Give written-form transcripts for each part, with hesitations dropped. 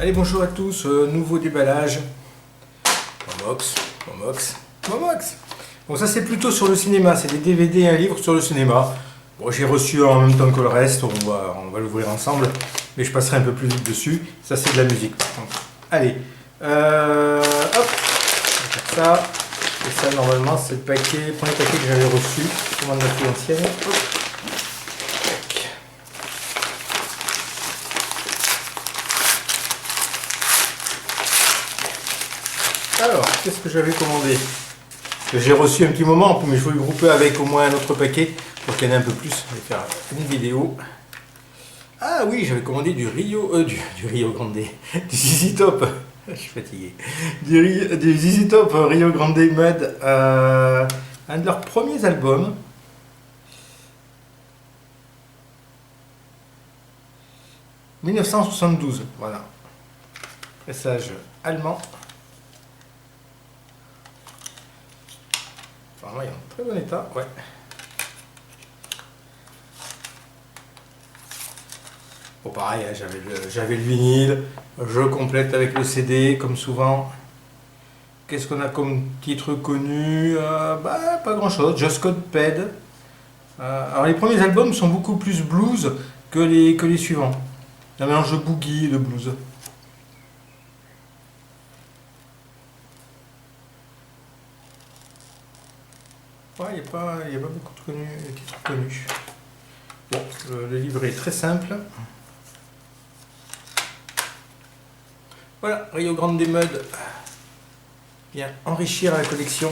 Allez, bonjour à tous, nouveau déballage. Momox, Momox, Momox. Bon, ça c'est plutôt sur le cinéma, c'est des DVD et un livre sur le cinéma. Bon, j'ai reçu en même temps que le reste, on va l'ouvrir ensemble, mais je passerai un peu plus vite dessus. Ça c'est de la musique par contre. Allez, hop, on va faire ça. Et ça normalement c'est le paquet, premier paquet que j'avais reçu, commande la plus ancienne. Hop. Alors, qu'est-ce que j'avais commandé? Que j'ai reçu un petit moment, mais je voulais le grouper avec au moins un autre paquet pour qu'il y en ait un peu plus. Je vais faire une vidéo. Ah oui, j'avais commandé du Rio Grande, du ZZ Top. Je suis fatigué. Du ZZ Top Rio Grande Mud, un de leurs premiers albums. « 1972 », voilà. Pressage allemand. Apparemment, il est en très bon état, ouais. Bon, pareil, hein, j'avais le vinyle, je complète avec le CD, comme souvent. Qu'est-ce qu'on a comme titre connu? Pas grand-chose, Just Code Ped. Alors, les premiers albums sont beaucoup plus blues que les suivants. Un mélange de boogie et de blues. Ouais, il n'y a pas beaucoup de titres connus. Bon, le livret est très simple. Voilà, Rio Grande Mud vient enrichir la collection.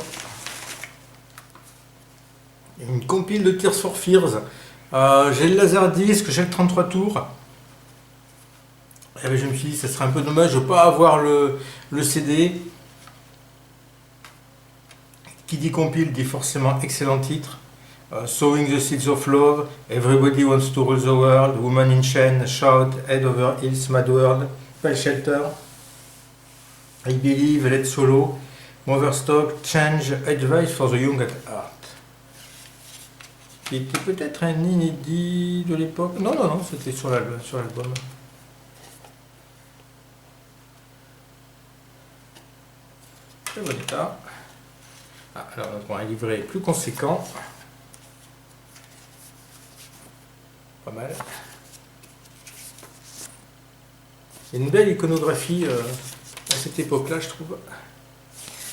Une compile de Tears for Fears. J'ai le Laserdisc, j'ai le 33 tours. Et bien, je me suis dit, ça serait un peu dommage de ne pas avoir le CD. Qui dit compile dit forcément excellent titre. Sowing the Seeds of Love, Everybody Wants to Rule the World, Woman in Chain, Shout, Head Over Heels, Mad World, Pale Shelter, I Believe, Let Solo, Motherstock, Change, Advice for the Young at Heart. Qui était peut-être un inédit de l'époque. Non, c'était sur l'album. Très bon état. Alors, on a un livret plus conséquent. Pas mal. Il y a une belle iconographie à cette époque-là, je trouve.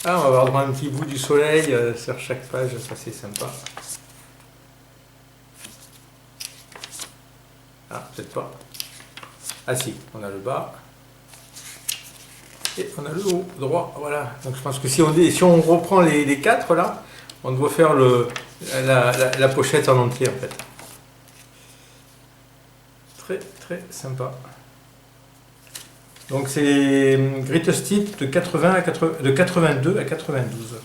Ah, on va avoir droit à un petit bout du soleil sur chaque page, ça c'est sympa. Ah, peut-être pas. Ah si, on a le bas. Et on a le haut droit, voilà. Donc je pense que si on reprend les quatre là, on doit faire la pochette en entier en fait. Très très sympa. Donc c'est Greatest Hits de 82 à 92.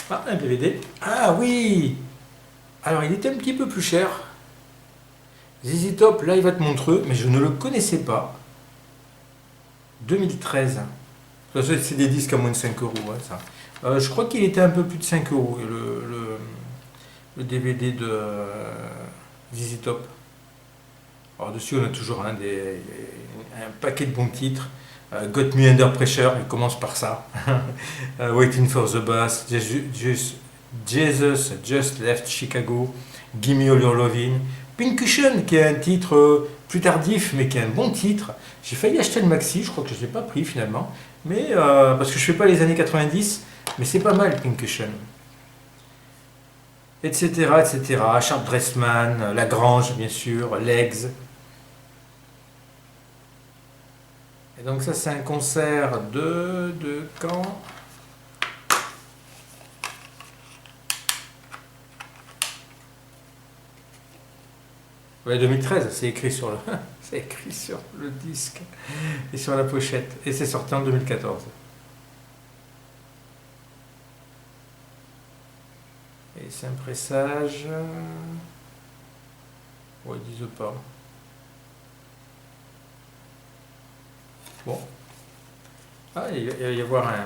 Ah, un DVD. Ah oui! Alors il était un petit peu plus cher. ZZ Top Live at Montreux, mais je ne le connaissais pas. 2013. C'est des disques à moins de 5 euros. Ouais, ça. Je crois qu'il était un peu plus de 5 euros, le DVD de ZZ Top. Alors dessus, on a toujours un paquet de bons titres. Got Me Under Pressure, il commence par ça. Waiting for the Bus, Jesus Just Left Chicago, Gimme All Your Lovin'. Pincushion, qui est un titre plus tardif, mais qui est un bon titre. J'ai failli acheter le maxi, je crois que je ne l'ai pas pris finalement, mais parce que je ne fais pas les années 90, mais c'est pas mal Pincushion. Etc. Sharp Dressman, Lagrange, bien sûr, Legs. Et donc ça, c'est un concert de quand? Ouais, 2013, c'est écrit sur le disque et sur la pochette. Et c'est sorti en 2014. Et c'est un pressage. Ouais, ils disent pas. Bon. Ah, il va y avoir un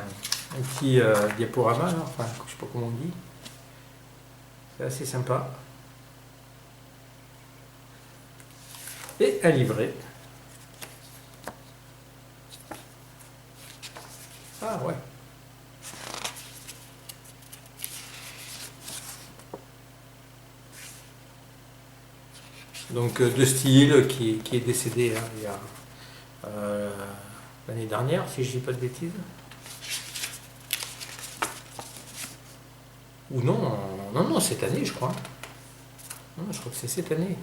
petit diaporama, là. Enfin, je sais pas comment on dit. C'est assez sympa. et un livret. Ah ouais. Donc de Steele qui est décédé hein, il y a l'année dernière, si je dis pas de bêtises. Ou non, non, cette année je crois. Non, je crois que c'est cette année.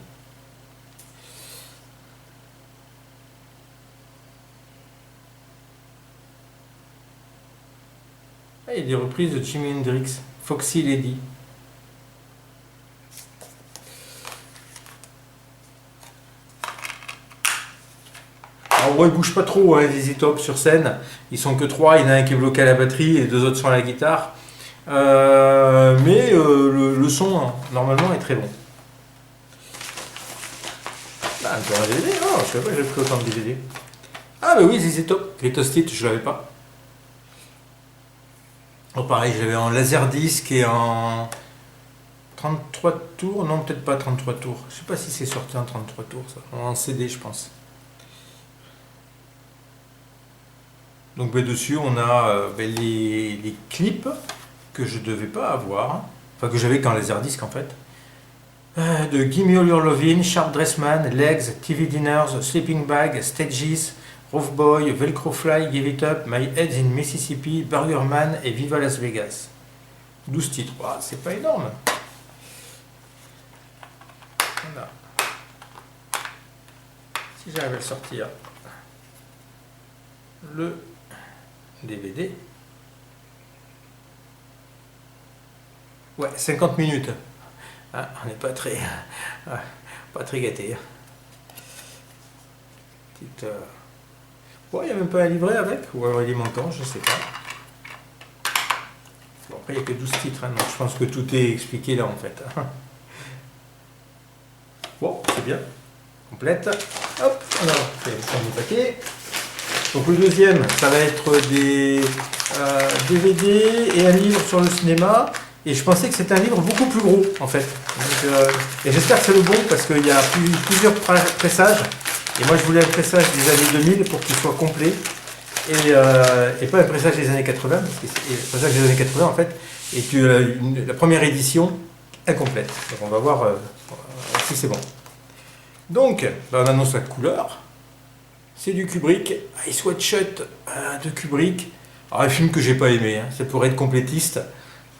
Ah, il y a des reprises de Jimi Hendrix, Foxy Lady. Alors bon, ils bougent pas trop, hein, les Top sur scène. Ils sont que trois, il y en a un qui est bloqué à la batterie et deux autres sont à la guitare. Mais le son, hein, normalement, est très bon. Ah, encore un DVD. Oh, je savais pas que j'avais pris autant de DVD. Ah, bah oui, ZZ Top. Greatest Hits, je l'avais pas. Oh, pareil, je l'avais en laserdisc et en 33 tours. Non, peut-être pas 33 tours. Je sais pas si c'est sorti en 33 tours, ça. En CD, je pense. Donc, bah, dessus, on a bah, les clips que je devais pas avoir. Enfin, que j'avais qu'en laserdisc, en fait. De Gimme All Your Lovin', Sharp Dressman, Legs, TV Dinners, Sleeping Bag, Stages, Rough Boy, Velcro Fly, Give It Up, My Head's in Mississippi, Burger Man et Viva Las Vegas. 12 titres, wow, c'est pas énorme. Voilà. Si j'arrive à le sortir, le DVD. Ouais, 50 minutes. Ah, on n'est pas très, pas très gâté. Petite, bon, il n'y a même pas un livret avec, ou alors il est manquant, je sais pas. Bon, après, il n'y a que 12 titres, hein, donc je pense que tout est expliqué là en fait. Bon, c'est bien. Complète. Hop, alors, c'est le premier paquet. Donc le deuxième, ça va être des DVD et un livre sur le cinéma. Et je pensais que c'était un livre beaucoup plus gros, en fait. Donc, et j'espère que c'est le bon, parce qu'il y a plusieurs pressages. Et moi, je voulais un pressage des années 2000 pour qu'il soit complet. Et pas un pressage des années 80, parce que le pressage des années 80, en fait, est la première édition incomplète. Donc on va voir si c'est bon. Donc, ben, on annonce la couleur. C'est du Kubrick, Ice White Shut de Kubrick. Alors, un film que j'ai pas aimé, hein. Ça pourrait être complétiste.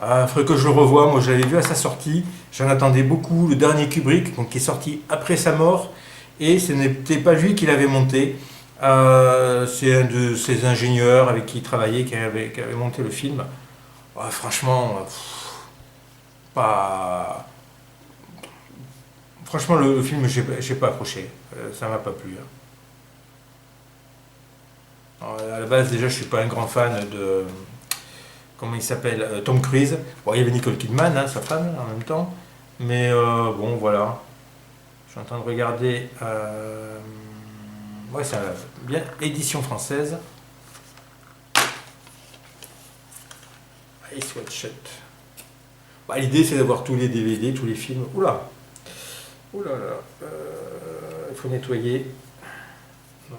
Il faudrait que je le revoie. Moi, je l'avais vu à sa sortie. J'en attendais beaucoup. Le dernier Kubrick, donc, qui est sorti après sa mort. Et ce n'était pas lui qui l'avait monté. C'est un de ses ingénieurs avec qui il travaillait, qui avait monté le film. Franchement, pas. Franchement, le film, j'ai pas accroché. Ça m'a pas plu. Hein. Alors, à la base, déjà, je suis pas un grand fan de. Comment il s'appelle, Tom Cruise. Bon, il y avait Nicole Kidman, hein, sa femme, en même temps. Mais bon, voilà. Je suis en train de regarder. Ouais, c'est bien. Édition française. Ice White Shut. Bah, l'idée, c'est d'avoir tous les DVD, tous les films. Oula. Oula là. Il faut nettoyer. Non,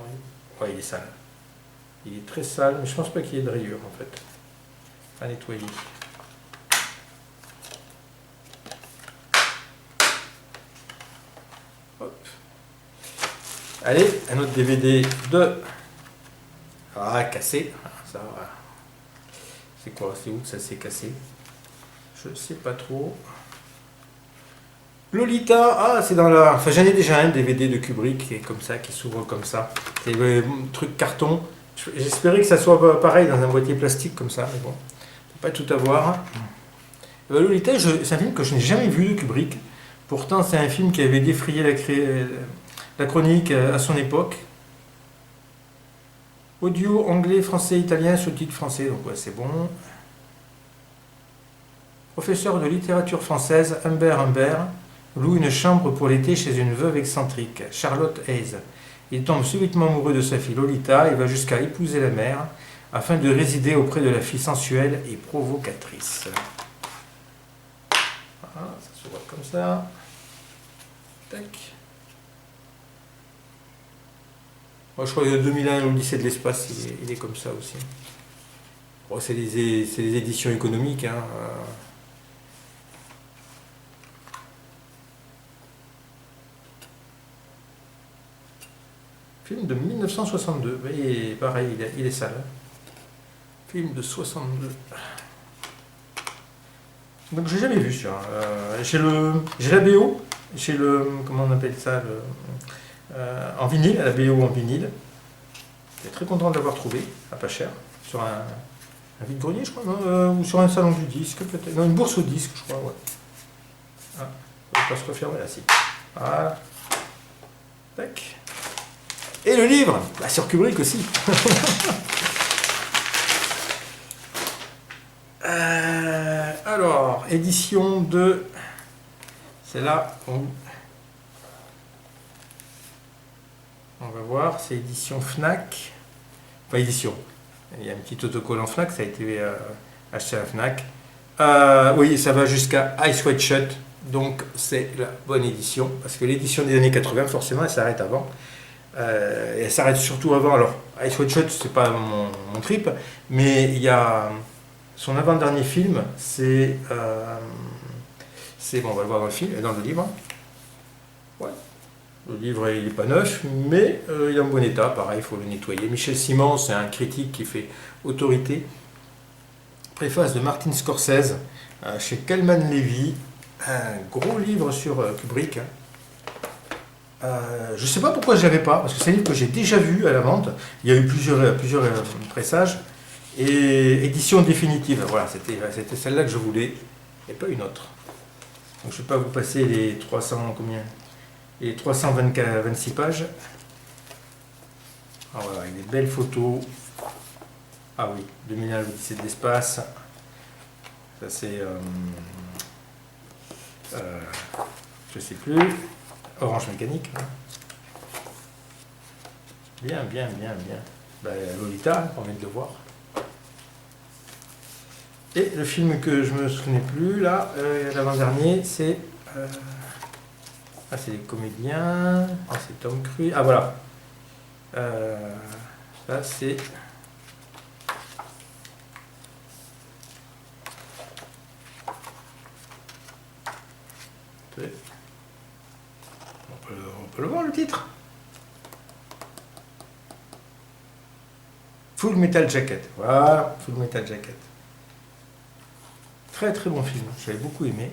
ouais, il est sale. Il est très sale, mais je pense pas qu'il y ait de rayures, en fait. À nettoyer. Hop. Allez, un autre DVD de. Ah, cassé. Ça, c'est quoi? C'est où que ça s'est cassé? Je sais pas trop. Lolita, ah, c'est dans la. Enfin, j'en ai déjà un DVD de Kubrick qui est comme ça, qui s'ouvre comme ça. C'est un truc carton. J'espérais que ça soit pareil dans un boîtier plastique comme ça, mais bon. Pas tout avoir. Lolita, c'est un film que je n'ai jamais vu de Kubrick. Pourtant, c'est un film qui avait défrayé la chronique à son époque. Audio anglais, français, italien, sous-titres français, donc ouais, c'est bon. Professeur de littérature française, Humbert loue une chambre pour l'été chez une veuve excentrique, Charlotte Hayes. Il tombe subitement amoureux de sa fille Lolita et va jusqu'à épouser la mère, afin de résider auprès de la fille sensuelle et provocatrice. Voilà, ça s'ouvre comme ça. Tac. Moi, je crois que 2001, l'Odyssée de l'espace, il est comme ça aussi. Bon, c'est des éditions économiques, hein. Film de 1962. Et pareil, il est sale. Film de 62. Donc j'ai jamais vu celui-là. J'ai la BO, j'ai le, comment on appelle ça, en vinyle, la BO en vinyle. J'étais très content de l'avoir trouvé, à pas cher, sur un vide-grenier, je crois, non, ou sur un salon du disque, peut-être. Non, une bourse au disque, je crois, ouais. Ah, on va pas se refermer là, si. Voilà. Tac. Et le livre, bah, sur Kubrick aussi. Alors, édition de... C'est là, on va voir, c'est édition Fnac. Enfin, édition. Il y a un petit autocollant en Fnac, ça a été acheté à la Fnac. Oui, ça va jusqu'à Ice White Shut, donc c'est la bonne édition, parce que l'édition des années 80, forcément, elle s'arrête avant. Et elle s'arrête surtout avant. Alors, Ice White Shut, c'est pas mon trip, mais il y a son avant-dernier film, c'est bon, on va le voir dans le film, dans le livre. Ouais. Le livre, il n'est pas neuf, mais il est en bon état. Pareil, il faut le nettoyer. Michel Simon, c'est un critique qui fait autorité. Préface de Martin Scorsese, chez Calman Levy. Un gros livre sur Kubrick. Je ne sais pas pourquoi je ne l'avais pas, parce que c'est un livre que j'ai déjà vu à la vente. Il y a eu plusieurs pressages. Et édition définitive. Voilà, c'était celle-là que je voulais, et pas une autre. Donc je ne vais pas vous passer les 326 pages. Ah, voilà, avec des belles photos. Ah oui, 2001, l'Odyssée de l'espace. Ça c'est... je sais plus. Orange Mécanique. Hein. Bien. Ben, Lolita, on vient de le voir. Et le film que je me souvenais plus, là, l'avant-dernier, c'est... c'est les comédiens. Ah, c'est Tom Cruise. Ah, voilà. Ça, c'est... On peut le voir, le titre. Full Metal Jacket. Voilà, Full Metal Jacket. Très très bon film. J'avais beaucoup aimé.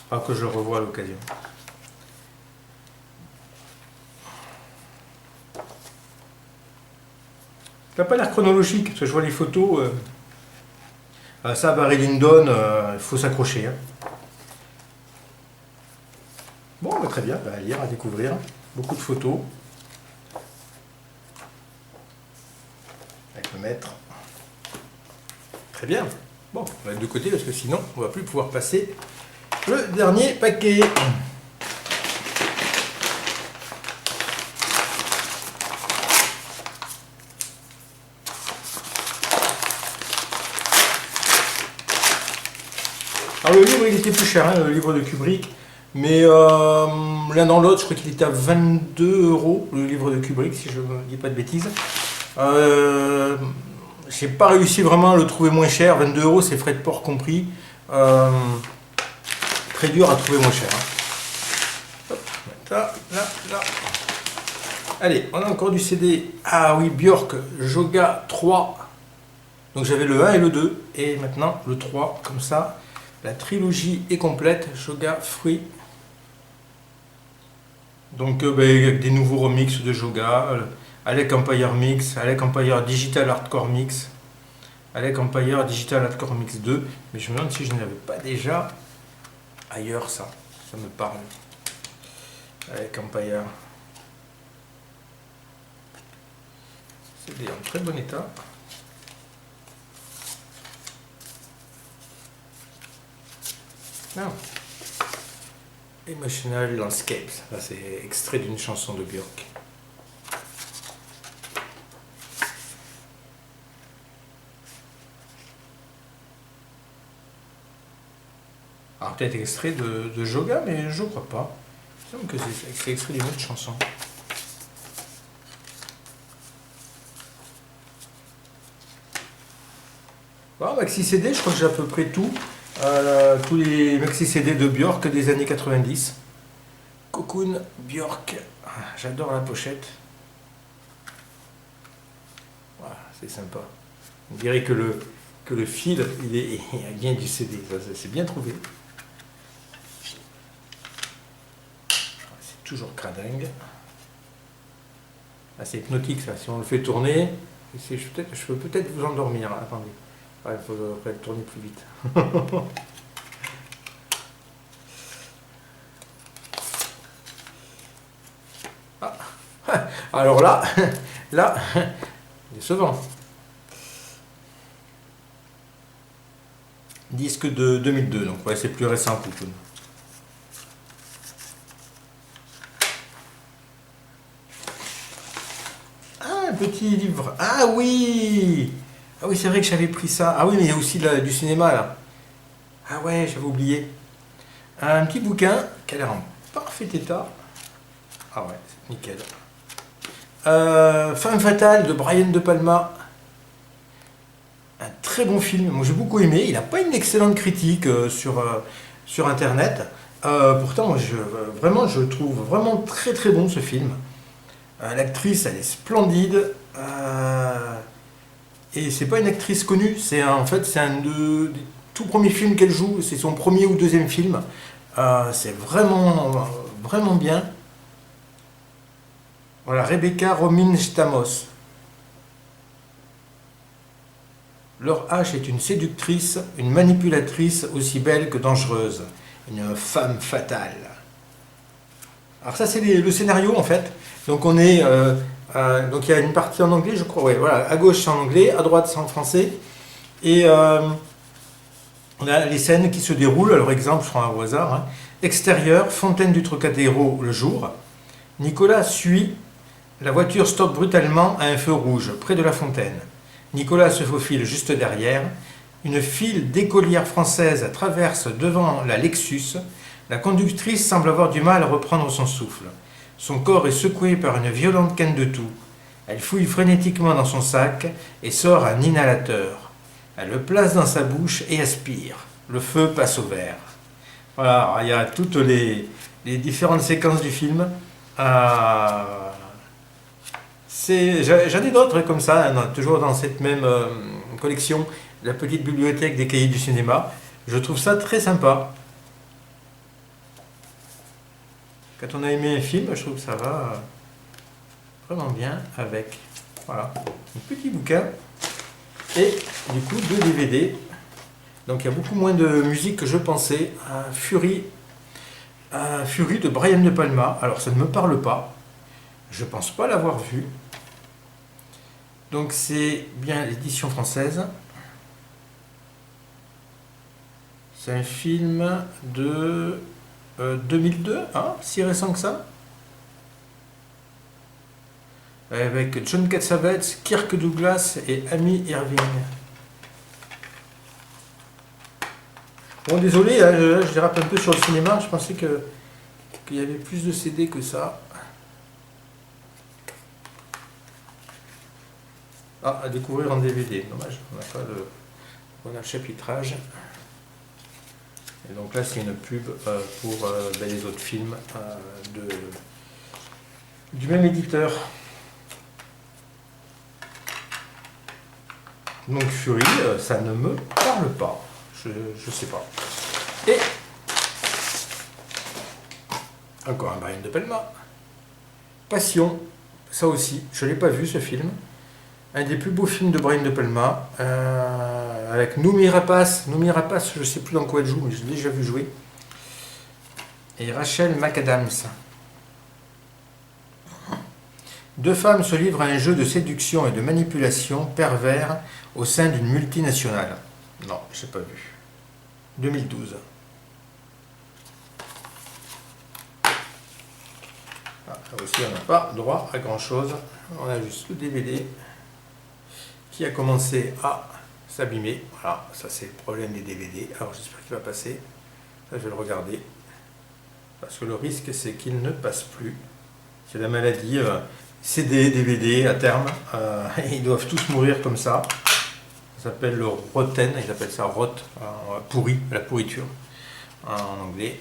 Pas que je le revois à l'occasion. Ça n'a pas l'air chronologique, parce que je vois les photos. Ça, Barry Lyndon, il faut s'accrocher. Hein. Bon, bah, très bien, bah, à lire, à découvrir. Beaucoup de photos. Avec le maître. Très bien. Bon, on va être de côté, parce que sinon, on ne va plus pouvoir passer le dernier paquet. Alors le livre il était plus cher, hein, le livre de Kubrick, mais l'un dans l'autre, je crois qu'il était à 22 €, le livre de Kubrick, si je ne dis pas de bêtises. J'ai pas réussi vraiment à le trouver moins cher, 22 €, c'est frais de port compris. Très dur à trouver moins cher. Hein. Hop, là. Allez, on a encore du CD. Ah oui, Björk, Joga 3. Donc j'avais le 1 et le 2, et maintenant le 3, comme ça. La trilogie est complète, Joga Fruit. Donc avec des nouveaux remixes de Joga, Alec Empire Mix, Alec Empire Digital Hardcore Mix, Alec Empire Digital Hardcore Mix 2. Mais je me demande si je ne l'avais pas déjà ailleurs, ça me parle. Alec Empire. C'est en très bon état. Non. Emotional Landscapes. Là, c'est extrait d'une chanson de Björk. Alors, peut-être extrait de Joga, mais je crois pas. Il me semble que c'est extrait d'une autre chanson. Voilà, maxi CD, je crois que j'ai à peu près tout. Tous les maxi CD de Björk des années 90. Cocoon, Björk. Ah, j'adore la pochette. Voilà, c'est sympa. On dirait que le fil, il vient du CD. C'est bien trouvé. C'est toujours cradingue. Ah, c'est hypnotique ça. Si on le fait tourner, je peux peut-être vous endormir. Attendez. Il faudrait le tourner plus vite. Ah. Alors là, décevant. Disque de 2002, donc ouais, c'est plus récent que tout. Ah, un petit livre. Ah oui! Ah oui, c'est vrai que j'avais pris ça. Ah oui, mais il y a aussi du cinéma là. Ah ouais, j'avais oublié. Un petit bouquin qui a l'air en parfait état. Ah ouais, c'est nickel. Femme fatale de Brian De Palma. Un très bon film. Moi j'ai beaucoup aimé. Il n'a pas une excellente critique sur internet. Pourtant, moi, vraiment, je le trouve vraiment très très bon ce film. L'actrice, elle est splendide. Et c'est pas une actrice connue. En fait, c'est un des tout premiers films qu'elle joue. C'est son premier ou deuxième film. C'est vraiment bien. Voilà, Rebecca Romijn Stamos. Laure H est une séductrice, une manipulatrice aussi belle que dangereuse. Une femme fatale. Alors ça c'est le scénario en fait. Donc donc il y a une partie en anglais je crois. Ouais, voilà, à gauche c'est en anglais, à droite c'est en français. Et on a les scènes qui se déroulent. Alors exemple, je prends un au hasard. Hein. Extérieur, fontaine du Trocadéro le jour. Nicolas suit. La voiture stoppe brutalement à un feu rouge, près de la fontaine. Nicolas se faufile juste derrière. Une file d'écolières françaises traverse devant la Lexus. La conductrice semble avoir du mal à reprendre son souffle. Son corps est secoué par une violente canne de toux. Elle fouille frénétiquement dans son sac et sort un inhalateur. Elle le place dans sa bouche et aspire. Le feu passe au vert. Voilà, il y a toutes les différentes séquences du film. J'en ai d'autres comme ça, hein, toujours dans cette même collection, la petite bibliothèque des cahiers du cinéma. Je trouve ça très sympa. Quand on a aimé un film, je trouve que ça va vraiment bien avec. Voilà, un petit bouquin et du coup 2 DVD. Donc il y a beaucoup moins de musique que je pensais. Fury de Brian De Palma. Alors ça ne me parle pas. Je pense pas l'avoir vu. Donc c'est bien l'édition française. C'est un film de 2002, hein, si récent que ça. Avec John Cassavetes, Kirk Douglas et Amy Irving. Bon, désolé, hein, je dérape un peu sur le cinéma. Je pensais qu'il y avait plus de CD que ça. Ah, à découvrir en DVD. Dommage, on n'a pas le chapitrage. Et donc là, c'est une pub pour les autres films du même éditeur. Donc Fury, ça ne me parle pas. Je sais pas. Et encore un Brian De Palma. Passion, ça aussi, je ne l'ai pas vu ce film. Un des plus beaux films de Brian De Palma, avec Noomi Rapace. Noomi Rapace, je ne sais plus dans quoi elle joue, mais je l'ai déjà vu jouer. Et Rachel McAdams. 2 femmes se livrent à un jeu de séduction et de manipulation pervers au sein d'une multinationale. Non, je n'ai pas vu. 2012. Là aussi, on n'a pas droit à grand chose. On a juste le DVD qui a commencé à s'abîmer. Voilà, ça c'est le problème des DVD. Alors j'espère qu'il va passer. Ça, je vais le regarder. parce que le risque c'est qu'il ne passe plus. C'est la maladie. CD, DVD à terme, ils doivent tous mourir comme ça. Ça s'appelle le rotten, ils appellent ça rot, pourri, la pourriture en anglais.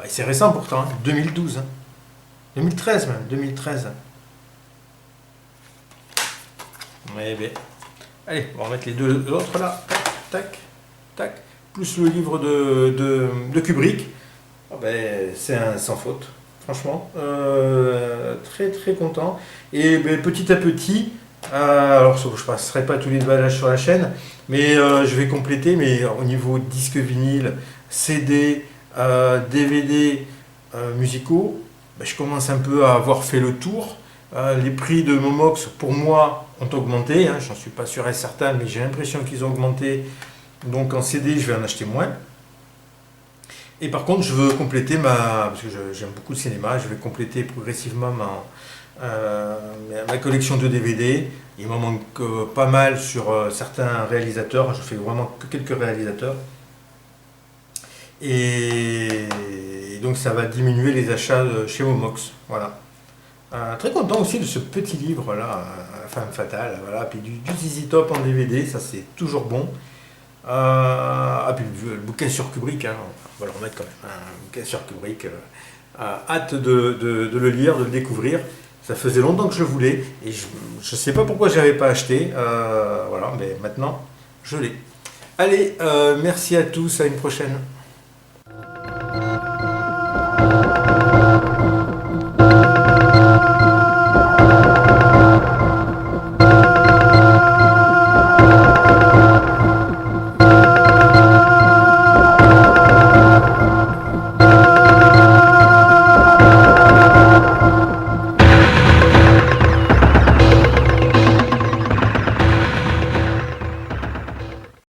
C'est récent pourtant, hein, 2012, hein. 2013 même, 2013. Mais ben, allez, on va remettre les deux autres là, tac, tac, tac, plus le livre de Kubrick. Oh ben, c'est un sans faute, franchement, très très content. Et ben, petit à petit, alors je ne passerai pas tous les ballages sur la chaîne, mais je vais compléter, mais au niveau disque vinyle, CD, DVD musicaux, ben, je commence un peu à avoir fait le tour. Les prix de Momox, pour moi, ont augmenté, hein, j'en suis pas sûr et certain, mais j'ai l'impression qu'ils ont augmenté. Donc en CD, je vais en acheter moins. Et par contre, je veux compléter parce que j'aime beaucoup le cinéma, je vais compléter progressivement ma collection de DVD. Il m'en manque pas mal sur certains réalisateurs, je fais vraiment que quelques réalisateurs. Et donc ça va diminuer les achats chez Momox. Voilà. Très content aussi de ce petit livre là, Femme Fatale, voilà, puis du ZZ Top en DVD, ça c'est toujours bon. Puis le bouquin sur Kubrick, hein, on va le remettre quand même, hein, un bouquin sur Kubrick, hâte de le lire, de le découvrir. Ça faisait longtemps que je voulais et je ne sais pas pourquoi je n'avais pas acheté, voilà, mais maintenant je l'ai. Allez, merci à tous, à une prochaine.